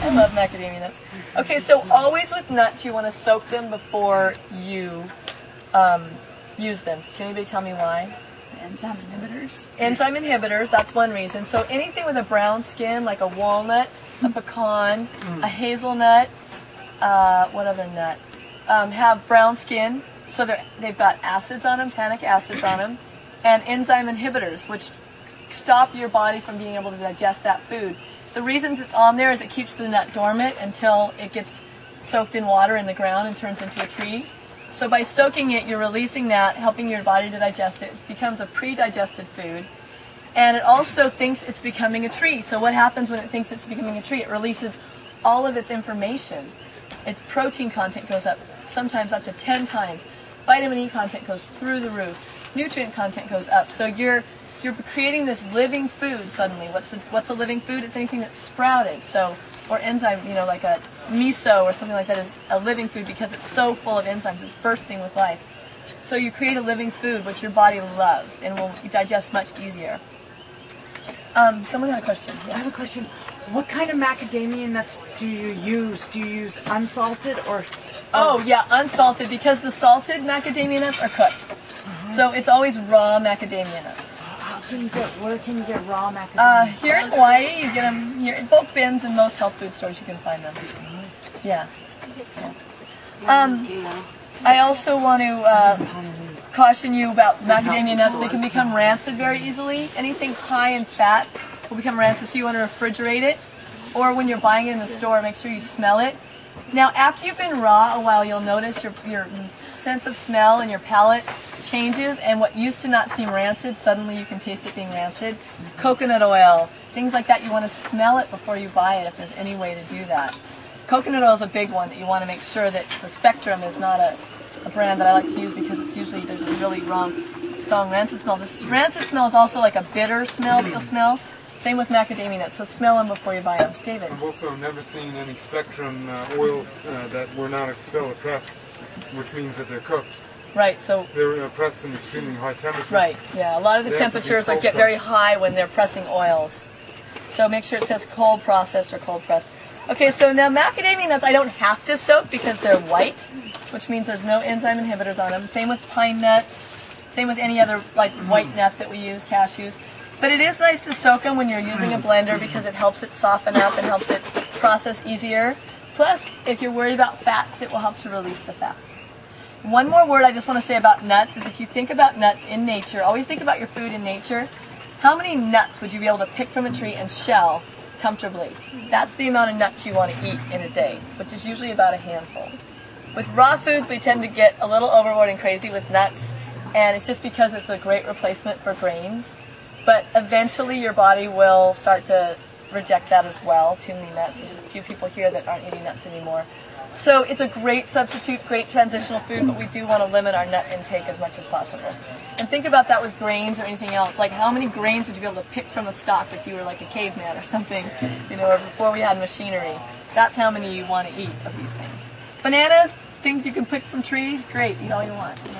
I love macadamia nuts. Okay, so always with nuts you want to soak them before you use them. Can anybody tell me why? Enzyme inhibitors. Enzyme inhibitors, that's one reason. So anything with a brown skin, like a walnut, a pecan, a hazelnut, what other nut? Have brown skin, so they've got acids on them, tannic acids on them, and enzyme inhibitors, which stop your body from being able to digest that food. The reasons it's on there is it keeps the nut dormant until it gets soaked in water in the ground and turns into a tree. So by soaking it, you're releasing that, helping your body to digest it. It becomes a pre-digested food. And it also thinks it's becoming a tree. So what happens when it thinks it's becoming a tree? It releases all of its information. Its protein content goes up, sometimes up to 10 times. Vitamin E content goes through the roof. Nutrient content goes up. So you're creating this living food suddenly. What's a living food? It's anything that's sprouted. So, or enzyme, you know, like a miso or something like that is a living food because it's so full of enzymes. It's bursting with life. So you create a living food, which your body loves and will digest much easier. Someone had a question. Yes. I have a question. What kind of macadamia nuts do you use? Do you use unsalted or? Oh yeah, unsalted, because the salted macadamia nuts are cooked. So it's always raw macadamia nuts. Where can you get raw macadamia? Here in Hawaii, you get them here in bulk bins and most health food stores. You can find them. Yeah. I also want to caution you about macadamia nuts. They can become rancid very easily. Anything high in fat will become rancid, so you want to refrigerate it. Or when you're buying it in the store, make sure you smell it. Now, after you've been raw a while, you'll notice your sense of smell and your palate changes, and what used to not seem rancid, suddenly you can taste it being rancid. Coconut oil, things like that, you want to smell it before you buy it if there's any way to do that. Coconut oil is a big one that you want to make sure that the Spectrum is not a brand that I like to use because it's usually, there's a really strong rancid smell. This rancid smell is also like a bitter smell that you'll smell. Same with macadamia nuts, so smell them before you buy them. David? I've also never seen any Spectrum oils that were not expel pressed, which means that they're cooked. Right, so... They're pressed in extremely high temperature. Right, yeah. A lot of the temperatures get very high when they're pressing oils. So make sure it says cold processed or cold pressed. Okay, so now macadamia nuts I don't have to soak because they're white, which means there's no enzyme inhibitors on them. Same with pine nuts, same with any other like white nut that we use, cashews. But it is nice to soak them when you're using a blender because it helps it soften up and helps it process easier. Plus, if you're worried about fats, it will help to release the fats. One more word I just want to say about nuts is if you think about nuts in nature, always think about your food in nature. How many nuts would you be able to pick from a tree and shell comfortably? That's the amount of nuts you want to eat in a day, which is usually about a handful. With raw foods, we tend to get a little overboard and crazy with nuts, and it's just because it's a great replacement for grains. But eventually your body will start to reject that as well, too many nuts. There's a few people here that aren't eating nuts anymore. So it's a great substitute, great transitional food, but we do want to limit our nut intake as much as possible. And think about that with grains or anything else. Like how many grains would you be able to pick from a stalk if you were like a caveman or something, you know, or before we had machinery. That's how many you want to eat of these things. Bananas, things you can pick from trees, great, eat all you want. You know?